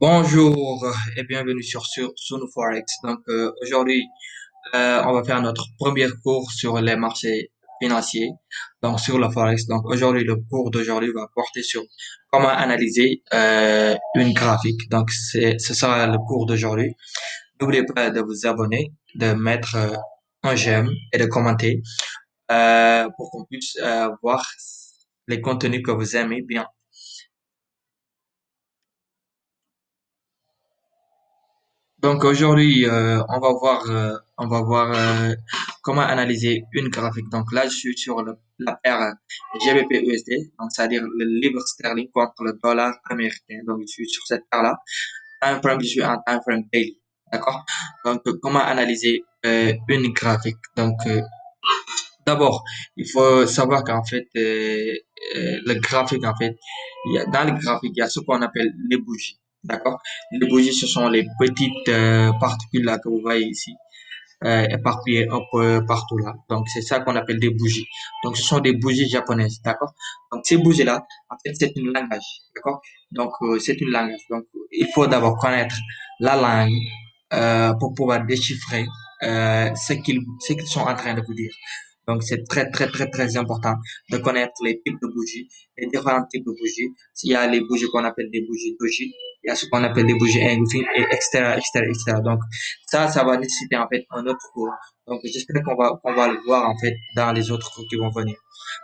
Bonjour et bienvenue sur Sunu Forex. Aujourd'hui, on va faire notre premier cours sur les marchés financiers, donc sur la Forex. Donc aujourd'hui, le cours d'aujourd'hui va porter sur comment analyser une graphique. Donc ce sera le cours d'aujourd'hui. N'oubliez pas de vous abonner, de mettre un j'aime et de commenter pour qu'on puisse voir les contenus que vous aimez bien. Donc aujourd'hui, on va voir comment analyser une graphique. Donc là, je suis sur la paire GBP-USD, donc c'est-à-dire le livre sterling contre le dollar américain. Donc je suis sur cette paire-là. Time frame, je suis en time frame daily, d'accord? Comment analyser une graphique? D'abord, il faut savoir qu'en fait, le graphique, en fait, dans le graphique, il y a ce qu'on appelle les bougies. D'accord? Les bougies, ce sont les petites particules là que vous voyez ici, éparpillées un peu partout là. Donc, c'est ça qu'on appelle des bougies. Donc, ce sont des bougies japonaises. D'accord? Donc, ces bougies-là, en fait, c'est une langage. D'accord? C'est une langage. Donc, il faut d'abord connaître la langue pour pouvoir déchiffrer ce qu'ils sont en train de vous dire. Donc, c'est très, très, très, très important de connaître les types de bougies, les différents types de bougies. Il y a les bougies qu'on appelle des bougies doji, il y a ce qu'on appelle des bougies engulfing, et etc., etc., etc. Donc, ça va nécessiter en fait un autre cours. Donc, j'espère qu'on va le voir en fait dans les autres cours qui vont venir.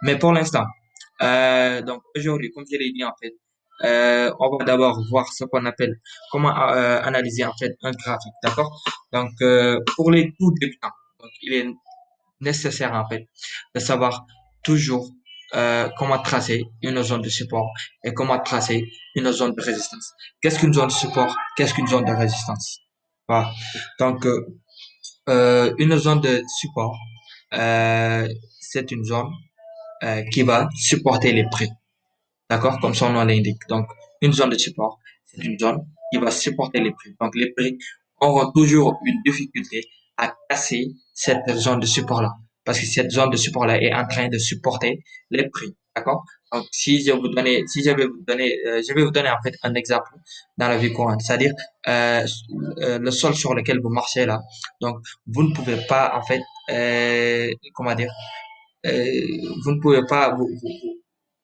Mais pour l'instant, donc aujourd'hui, comme je l'ai dit en fait, on va d'abord voir ce qu'on appelle comment analyser en fait un graphique, d'accord? Pour les tout débutants, donc il est nécessaire en fait de savoir toujours comment tracer une zone de support et comment tracer une zone de résistance. Qu'est-ce qu'une zone de support? Qu'est-ce qu'une zone de résistance? Voilà. Donc, une zone de support, c'est une zone qui va supporter les prix. D'accord? Comme son nom l'indique. Donc, une zone de support, c'est une zone qui va supporter les prix. Donc, les prix auront toujours une difficulté à casser cette zone de support-là. Parce que cette zone de support-là est en train de supporter les prix. D'accord? Donc, si je vais vous donner en fait un exemple dans la vie courante. C'est-à-dire, euh, le sol sur lequel vous marchez là. Donc, vous ne pouvez pas, en fait, comment dire, vous ne pouvez pas,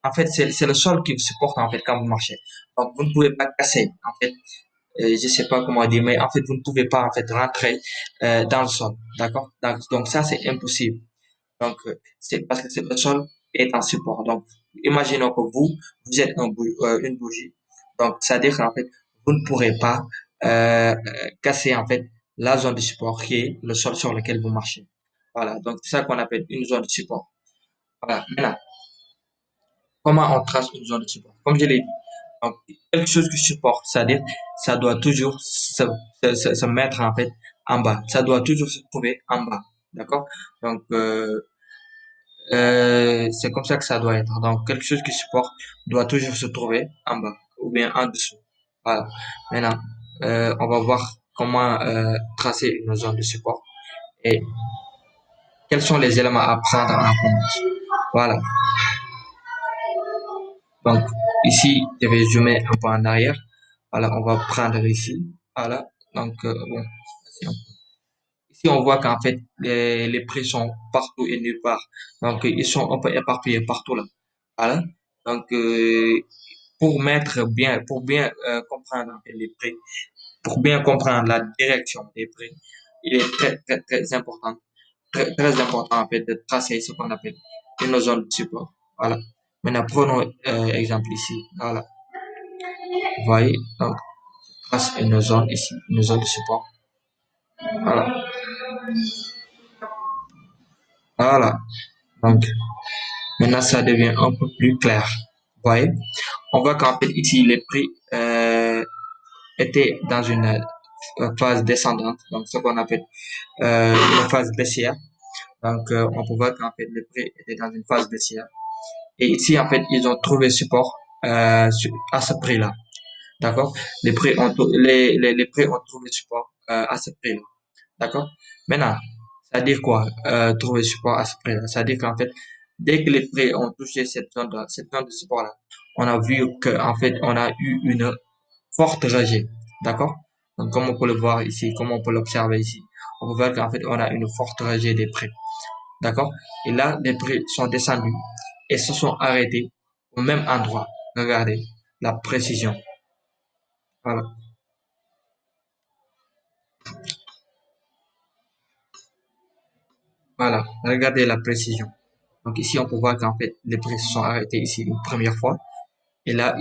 en fait, c'est le sol qui vous supporte, en fait, quand vous marchez. Donc, vous ne pouvez pas casser, en fait, je sais pas comment dire, mais en fait, vous ne pouvez pas, en fait, rentrer, dans le sol. D'accord? Donc ça, c'est impossible. C'est parce que c'est le sol est en support. Donc, imaginons que vous êtes une bougie. Donc, c'est-à-dire qu'en fait, vous ne pourrez pas, casser, en fait, la zone de support qui est le sol sur lequel vous marchez. Voilà. Donc, c'est ça qu'on appelle une zone de support. Voilà. Maintenant, comment on trace une zone de support? Comme je l'ai dit, donc, quelque chose qui supporte, c'est-à-dire, ça doit toujours se mettre en fait en bas. Ça doit toujours se trouver en bas. D'accord? Donc, c'est comme ça que ça doit être. Donc, quelque chose qui supporte doit toujours se trouver en bas ou bien en dessous. Voilà. Maintenant, on va voir comment tracer une zone de support et quels sont les éléments à prendre en compte. Voilà. Donc, ici, je vais zoomer un peu en arrière. Voilà, on va prendre ici. Voilà. Bon, ici, on voit qu'en fait, les prix sont partout et nulle part. Donc, ils sont un peu éparpillés partout là. Voilà. Donc, pour bien comprendre en fait, les prix, pour bien comprendre la direction des prix, il est très, très, très important, très important en fait de tracer ce qu'on appelle une zone de support. Voilà. Maintenant, prenons exemple ici. Voilà. Vous voyez, donc, trace une zone ici, une zone de support. Voilà. Voilà. Donc, maintenant, ça devient un peu plus clair. Vous voyez, on voit qu'en fait, ici, les prix étaient dans une phase descendante, donc ce qu'on appelle une phase baissière. On peut voir qu'en fait, les prix étaient dans une phase baissière. Et ici, en fait, ils ont trouvé support à ce prix-là. D'accord? Les prix ont trouvé support à ce prix-là. D'accord? Maintenant, ça veut dire quoi? Trouver support à ce prix-là. Ça veut dire qu'en fait, dès que les prix ont touché cette zone de support-là, on a vu qu'en fait, on a eu une forte rejet, d'accord? Donc, comme on peut le voir ici, comme on peut l'observer ici, on peut voir qu'en fait, on a une forte rejet des prix, d'accord? Et là, les prix sont descendus et se sont arrêtés au même endroit. Regardez la précision. Voilà, voilà. Regardez la précision. Donc ici, on peut voir qu'en fait, les prix se sont arrêtés ici une première fois. Et là,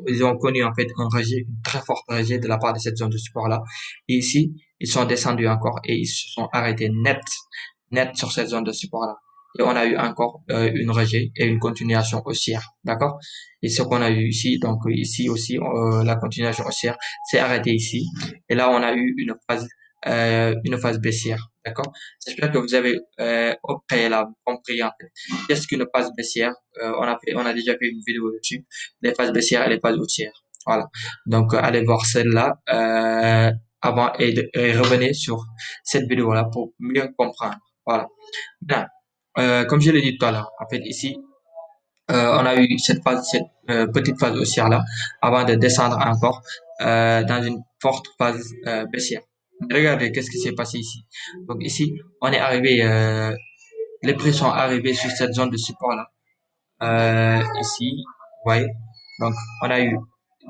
ils ont connu en fait un rejet, une très forte rejet de la part de cette zone de support-là. Et ici, ils sont descendus encore et ils se sont arrêtés net sur cette zone de support-là. Et on a eu encore une rejet et une continuation haussière, d'accord? Et ce qu'on a eu ici, donc ici aussi, la continuation haussière s'est arrêtée ici. Et là, on a eu une phase baissière, d'accord? J'espère que vous avez au préalable compris en fait qu'est-ce qu'une phase baissière. On a déjà fait une vidéo dessus, les phases baissières et les phases haussières. Voilà. Donc, allez voir celle-là avant et revenez sur cette vidéo-là pour mieux comprendre. Voilà. Bien. Comme je l'ai dit tout à l'heure, en fait, ici, on a eu cette petite phase haussière-là avant de descendre encore dans une forte phase baissière. Regardez qu'est-ce qui s'est passé ici. Donc ici, on est arrivé, les prix sont arrivés sur cette zone de support-là ici, vous voyez. Donc, on a eu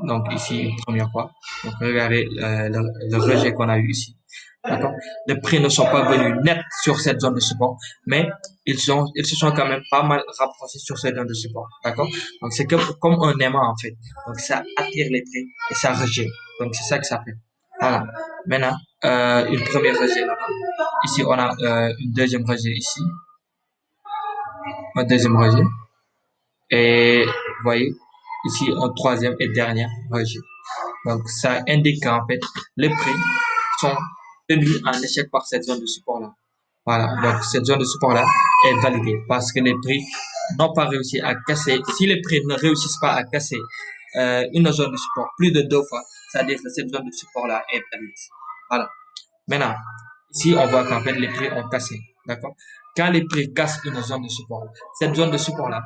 donc ici une première fois. Donc, regardez le rejet qu'on a eu ici. D'accord? Les prix ne sont pas venus net sur cette zone de support, mais ils se sont quand même pas mal rapprochés sur cette zone de support. D'accord? Donc, c'est comme un aimant en fait. Donc, ça attire les prix et ça rejette. Donc, c'est ça que ça fait. Voilà. Maintenant, une première rejet là-bas. Ici, on a une deuxième rejet ici. Un deuxième rejet. Et vous voyez, ici, un troisième et dernier rejet. Donc, ça indique qu'en fait, les prix sont tenus en échec par cette zone de support-là. Voilà, donc cette zone de support-là est validée parce que les prix n'ont pas réussi à casser. Si les prix ne réussissent pas à casser une zone de support plus de 2 fois, c'est-à-dire que cette zone de support-là est valide. Voilà. Maintenant, ici, on voit qu'en fait, les prix ont cassé. D'accord? Quand les prix cassent une zone de support, cette zone de support-là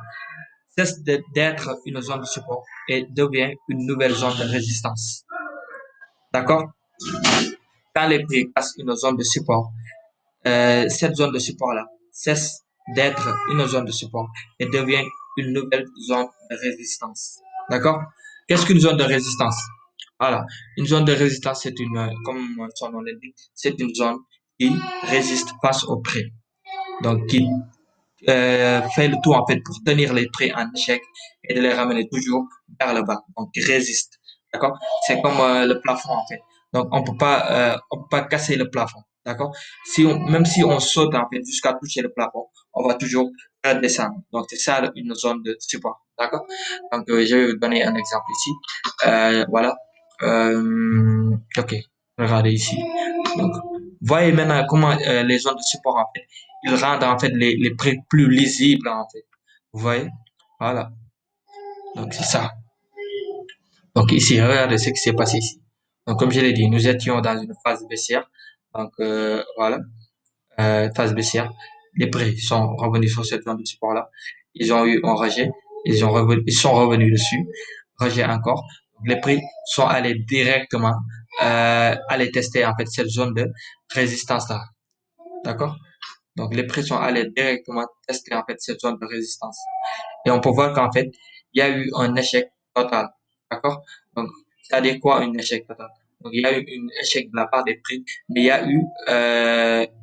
cesse d'être une zone de support et devient une nouvelle zone de résistance. D'accord? Quand les prix passent une zone de support, cette zone de support-là cesse d'être une zone de support et devient une nouvelle zone de résistance. D'accord? Qu'est-ce qu'une zone de résistance? Voilà. Une zone de résistance, c'est comme son nom l'indique, c'est une zone qui résiste face au prix. Donc, qui fait le tout en fait pour tenir les prix en échec et de les ramener toujours vers le bas. Donc, ils résistent. D'accord? C'est comme le plafond en fait. Donc, on peut pas casser le plafond. D'accord? Même si on saute en fait jusqu'à toucher le plafond, on va toujours redescendre. Donc, c'est ça une zone de support. D'accord? Donc, je vais vous donner un exemple ici. Voilà. Ok. Regardez ici. Donc, voyez maintenant comment les zones de support en fait ils rendent en fait les prix plus lisibles en fait. Vous voyez? Voilà. Donc c'est ça. Donc ici, regardez ce qui s'est passé ici. Donc comme je l'ai dit, nous étions dans une phase baissière. Donc voilà, phase baissière. Les prix sont revenus sur cette zone de support-là. Ils ont eu un rejet. Ils sont revenus dessus. Rejet encore. Donc, les prix sont allés directement aller tester en fait cette zone de résistance-là. D'accord? Donc, les prix sont allés directement tester en fait cette zone de résistance. Et on peut voir qu'en fait, il y a eu un échec total. D'accord? Donc, c'est-à-dire quoi un échec total? Donc, il y a eu un échec de la part des prix, mais il y a eu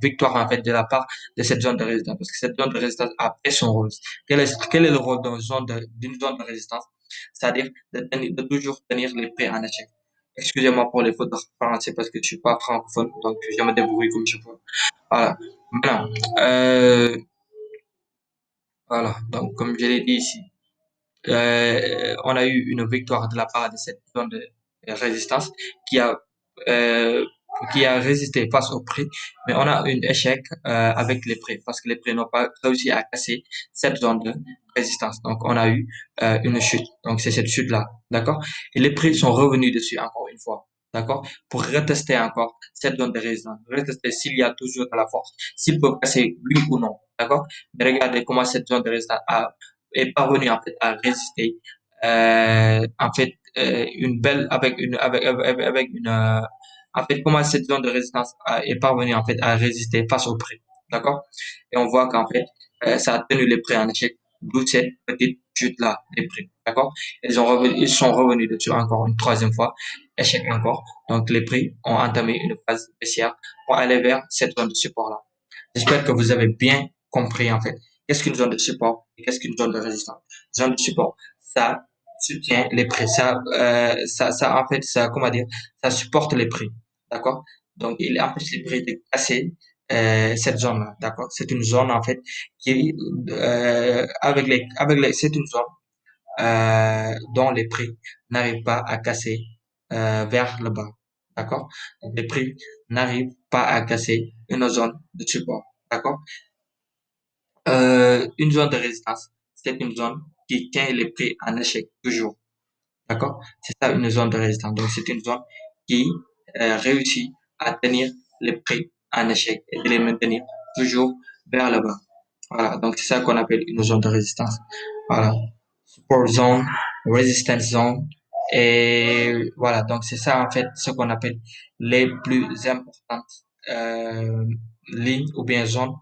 victoire en fait de la part de cette zone de résistance. Parce que cette zone de résistance a fait son rôle. Quel est le rôle d'une zone de résistance? C'est-à-dire de toujours tenir les prix en échec. Excusez-moi pour les fautes de français parce que je suis pas francophone, donc je me débrouille comme je peux. Voilà. Maintenant, voilà. Donc, comme je l'ai dit ici, on a eu une victoire de la part de cette zone de résistance qui a euh, qui a résisté face au prix, mais on a un échec avec les prix parce que les prix n'ont pas réussi à casser cette zone de résistance. Donc, on a eu une chute. Donc, c'est cette chute-là, d'accord? Et les prix sont revenus dessus encore une fois, d'accord? Pour retester encore cette zone de résistance, retester s'il y a toujours de la force, s'il peut casser oui ou non, d'accord? Mais regardez comment cette zone de résistance est parvenue en fait à résister en fait une belle, avec une, en fait, comment cette zone de résistance est parvenue en fait à résister face au prix. D'accord? Et on voit qu'en fait, ça a tenu les prix en échec, d'où cette petite chute-là des prix. D'accord? Ils sont revenus dessus encore une troisième fois, échec encore. Donc, les prix ont entamé une phase baissière pour aller vers cette zone de support-là. J'espère que vous avez bien compris, en fait, qu'est-ce qu'une zone de support et qu'est-ce qu'une zone de résistance. Zone de support, ça soutient les prix. En fait, ça, comment dire, ça supporte les prix. D'accord? Donc, il empêche les prix de casser cette zone-là. D'accord? C'est une zone, en fait, qui, c'est une zone dont les prix n'arrivent pas à casser vers le bas. D'accord? Donc, les prix n'arrivent pas à casser une zone de support. D'accord? Une zone de résistance, c'est une zone qui tient les prix en échec toujours. D'accord? C'est ça une zone de résistance. Donc, c'est une zone qui réussit à tenir les prix en échec et de les maintenir toujours vers le bas. Voilà. Donc, c'est ça qu'on appelle une zone de résistance. Voilà. Support zone, resistance zone. Et voilà. Donc, c'est ça, en fait, ce qu'on appelle les plus importantes euh, lignes ou bien zones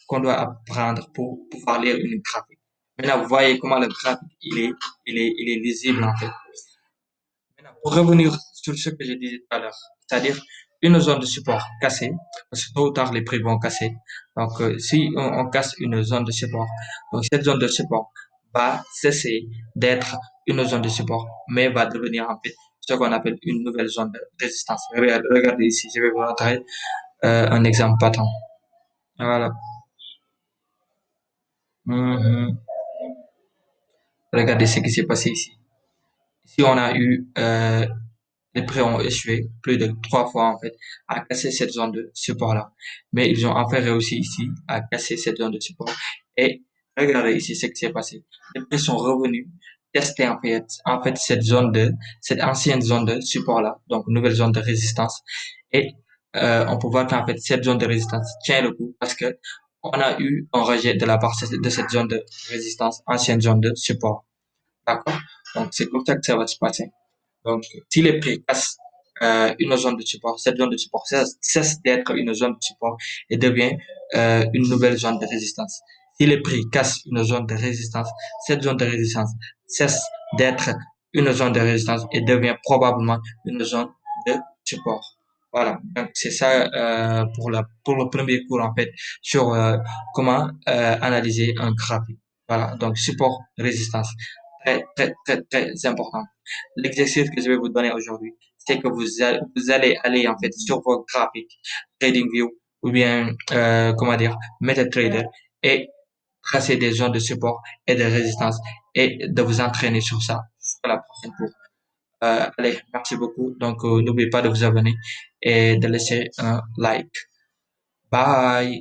qu'on doit apprendre pour pouvoir lire une graphique. Maintenant, vous voyez comment le graphique, il est lisible, en fait. Maintenant, pour revenir sur ce que j'ai dit tout à l'heure, c'est-à-dire une zone de support cassée, parce que tôt ou tard les prix vont casser. Donc, si on casse une zone de support, donc cette zone de support va cesser d'être une zone de support, mais va devenir en fait ce qu'on appelle une nouvelle zone de résistance. Regardez ici, je vais vous montrer un exemple patent. Voilà. Mhm. Regardez ce qui s'est passé ici. Ici, on a eu les prix ont échoué plus de trois fois en fait à casser cette zone de support-là. Mais ils ont enfin réussi ici à casser cette zone de support. Et regardez ici ce qui s'est passé. Les prix sont revenus tester en fait cette ancienne zone de support-là, donc nouvelle zone de résistance. Et on peut voir qu'en fait cette zone de résistance tient le coup parce que on a eu un rejet de la part de cette zone de résistance, ancienne zone de support. D'accord? Donc c'est comme ça que ça va se passer. Donc, si les prix cassent une zone de support, cette zone de support cesse d'être une zone de support et devient une nouvelle zone de résistance. Si les prix cassent une zone de résistance, cette zone de résistance cesse d'être une zone de résistance et devient probablement une zone de support. Voilà, donc c'est ça pour le premier cours en fait sur comment analyser un graphique. Voilà, donc support, résistance, très important. L'exercice que je vais vous donner aujourd'hui, c'est que vous allez aller en fait sur vos graphiques, TradingView ou bien comment dire, MetaTrader et tracer des zones de support et de résistance et de vous entraîner sur ça. Jusqu'à la prochaine cours. Allez, merci beaucoup. Donc n'oubliez pas de vous abonner et de laisser un like. Bye.